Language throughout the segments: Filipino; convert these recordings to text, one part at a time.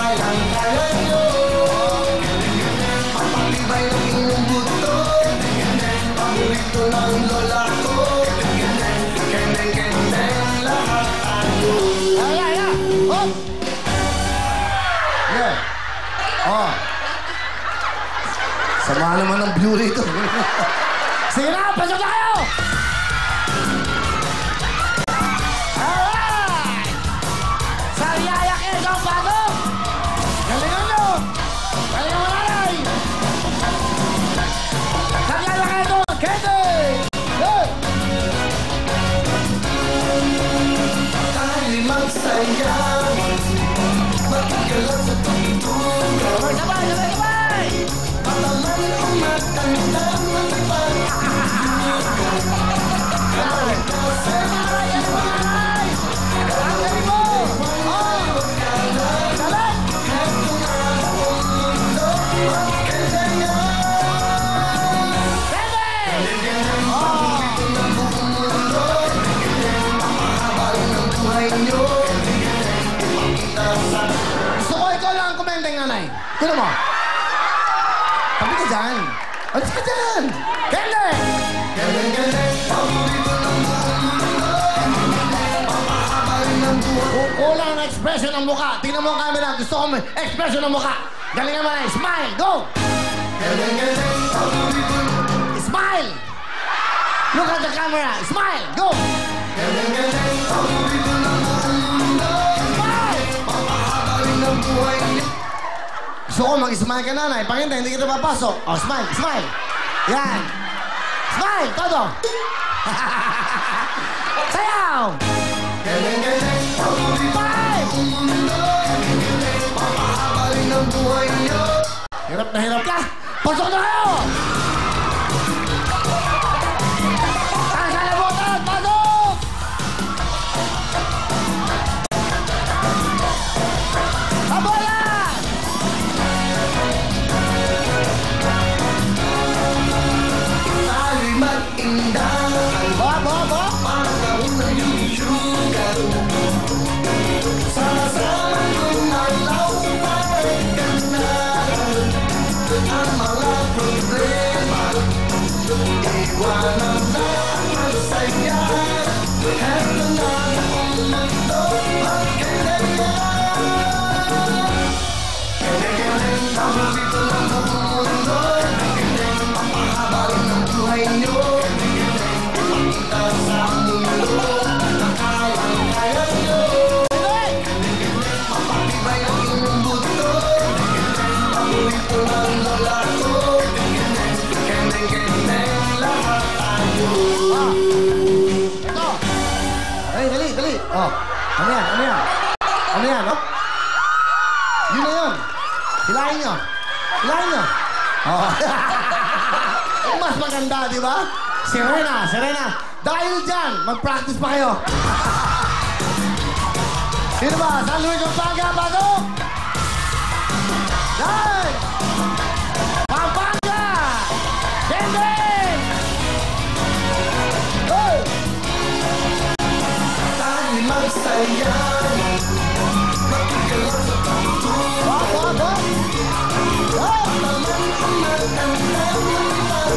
kayang-kaya nyo. Papatibay ng inyong buto. Paborito ng lola ko. Kendeng-kendeng lahat tayo. Hop! Yeah. Oh. Sama naman ng view rito. Sige na, pasok na kayo! Alright! Sariyaya Quezon, pasok! Galingan nyo! Galingan mo nanay! Sariyaya Quezon, Kendeng! Hey! Tayo'y magsayaw, magigalaw sa tugtugaw. Sabay! Palaman umatanda ng pag-iugaw. Kahit kasi maraming Ang mo! Oh! Salat! heto na ang mundo. Magkandayan. Kendeng! Paborito ng buong mundo. Mapahaba ng buhay nyo. Ipakita sa... Gusto ko ikaw lang ang kumendeng, nanay. Kuno mo. Tabi ka dyan. Alis ka dyan. Kendeng! Kendeng-kendeng, paborito ng buong mundo. Mapahaba ng buhay. Kulang ang expression ng mukha. Tingnan mo ang camera. Gusto ko may expression ng mukha. Galingan mo na. Smile. Go! Kendeng-kendeng, paborito ng... Smile! Look at the camera. Smile. Go! Kendeng-kendeng, paborito ng buong mundo. Smile! Mapahaba ng buhay niyo. Gusto ko mag-smile ka, nanay. Pag hindi kita papasok. Oh, smile. Smile. Yan. Smile. Todo. Sayaw! Kendeng-kendeng, paborito ng buong mundo. Mapahaba ng buhay niyo. Hirap na hirap ka. Pasok na kayo! Taas sa labutan! Pasok! Kabolan! Tayo'y mag-indang. Bo! Panahon ng yugyugan. Sama-sama yung alaw pagkanan. Ang mga problema iwanan na ang saya. Heto na ang mundo. Magkandayan. Kendeng-kendeng, paborito ng buong mundo. Mapahaba ng buhay nyo. Ipakita sa mundo na kayang-kaya nyo. Mapatibay ang inyong buto. Paborito ng lola ko. Kendeng-kendeng lahat tayo. Ito! Ay, dali! Oh, ano yan? Ano yan, oh? Yun na yun. Hilahin nyo. Oh. Mas maganda, di ba? Serena. Dahil dyan, mag-practice pa kayo. Sino ba? San Luis Pampanga, pasok! Yan! Pampanga! Kendeng! Go! Tayo'y magsayaw. Magigalaw sa tugtugaw. Hop! Palaman umatanda ng pag-iugaw.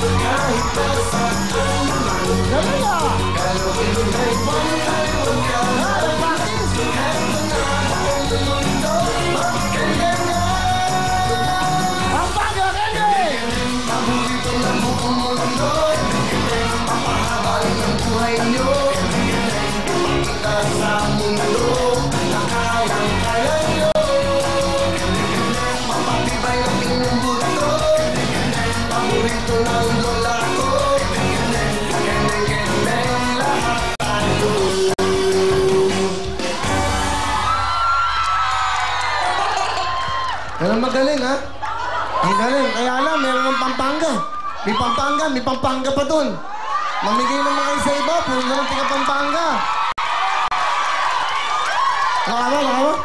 Kahit nasa ulan. Galing ah! Galawin ay pantay, huwag ka na. Practice! Heto na ang mundo. Magkandayan. Pampanga, Kendeng! Paborito ng buong mundo. Mapahaba ng buhay nyo. Ipakita sa mundo na kayang-kaya nyo. Mapatibay ang inyong buto. Paborito ng lola ko. Kendeng-kendeng lahat tayo. Pero magaling, ha? Ang galing. Kaya alam, meron ng Pampanga. May Pampanga pa dun. Mamigay naman kayo sa iba, puro naman tiga Pampanga. Nakama?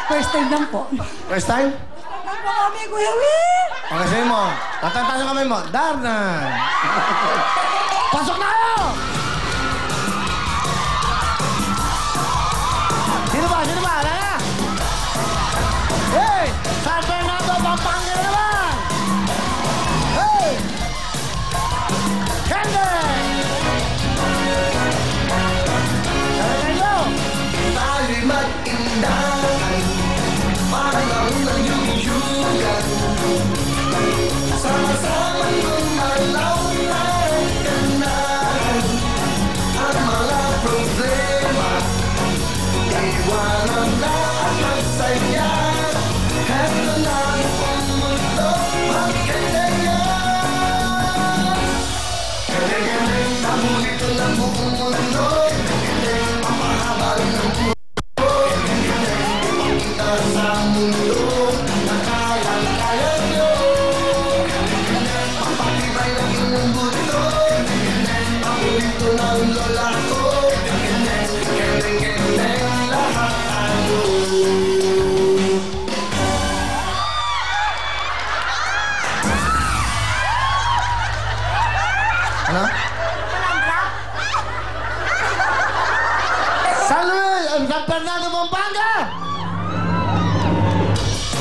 First time lang po. First time? Ano po kami, Kuya Will? Okay, sa'yo mo. Tatantasan yung kamay mo. Darna! Pasok na kayo! Sino ba? Sino ba? Wala na? Hey! San Fernando, Pampanga na naman! Hey! Kende! Talaga nyo! Tayo'y mag-indahan, parang nayuyugan. Sama-sama gumalaw ng ganahan. Ang mga problema, iwanan na at magsaya. Heto na ang mundo, magkandaya. Galing-galing, paborito ng buong mundo. Galing, papahabal ng buhay. Sa mundo na kayang-kaya nyo. Papatibay ng iyong buto. Paborito ng lola ko. Galing-galing lahat tayo. Ano? San Fernando, Pampanga!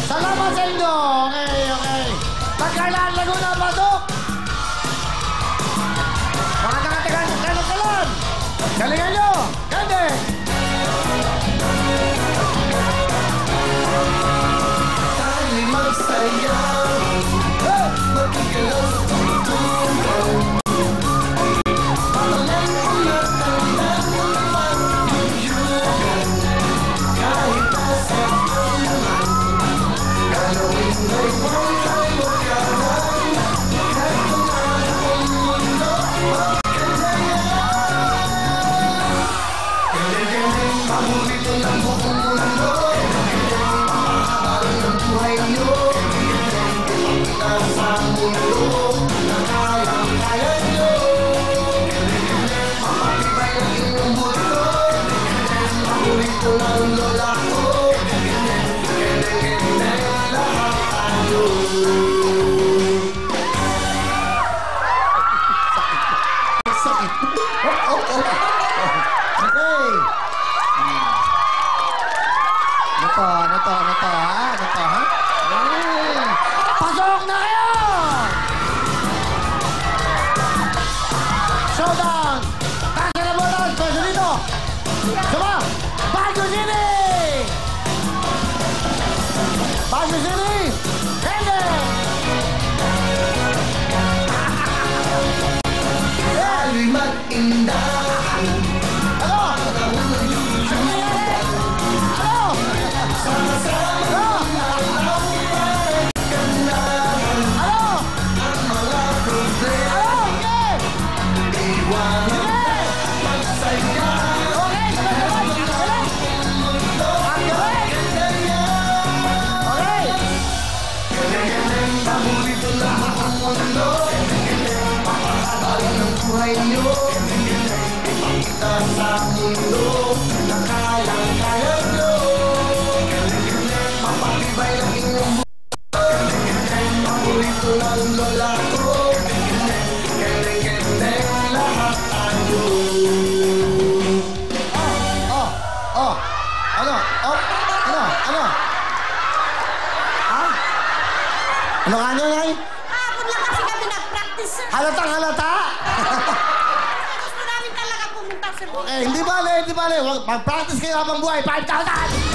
Salamat sa inyo! Okay. Pagkailan, Laguna, pasok! Mga taga-tagalon! Galingan nyo! Kende! Tayo'y magsayaw, magigalaw sa tungtungan. Patalan ko na tandaan mo naman yuyugan. Kahit nasa ulan, galawin mo'y buhay mo karan. Heto na ang mundo, magkandaya. Galing-galing, paborito ng buong mundo. Galing-galing, papahabal ng buhay nyo. Galing-galing, ipakita sa mundo na kayang-kaya nyo. Galing-galing, mapatibay ang iyong buto. Galing-galing, paborito ng lola ko. Galing-galing, lahat tayo. Sakit. Okay. Ano to, ha? Pasok na kayo! Showdown! Kasa na bola, pwesto dito! Sama! Baguio City! Baguio City! Kende! Tayo'y mag-indahan, Ano? parang nayuyugan. Ano? Sama-sama gumalaw ng ganahan. Ano? Ang mga problema, Ano? Okay! iwanan na at magsaya. Okay, sabay-sabay! Galing! Ang mundo, Ang galing! magkandaya. Okay! Galing-galing, paborito ng buong mundo. Galing-galing, papahabal ng buhay nyo. Galing-galing, ipakita sa mundo na kayang-kaya nyo. Galing-galing, mapatibay ang inyong buto. Galing-galing, paborito ng lola ko. Galing-galing, lahat tayo. Oh! Ano? Oh! Ano? Ha? Ano ka nyo, Nay? Hapon lang kasi kami nag-practice, sir. Halatang halata? Gusto namin talaga pumunta, sir. Okay, hindi bale. Mag-practice kayo habang buhay. 5,000!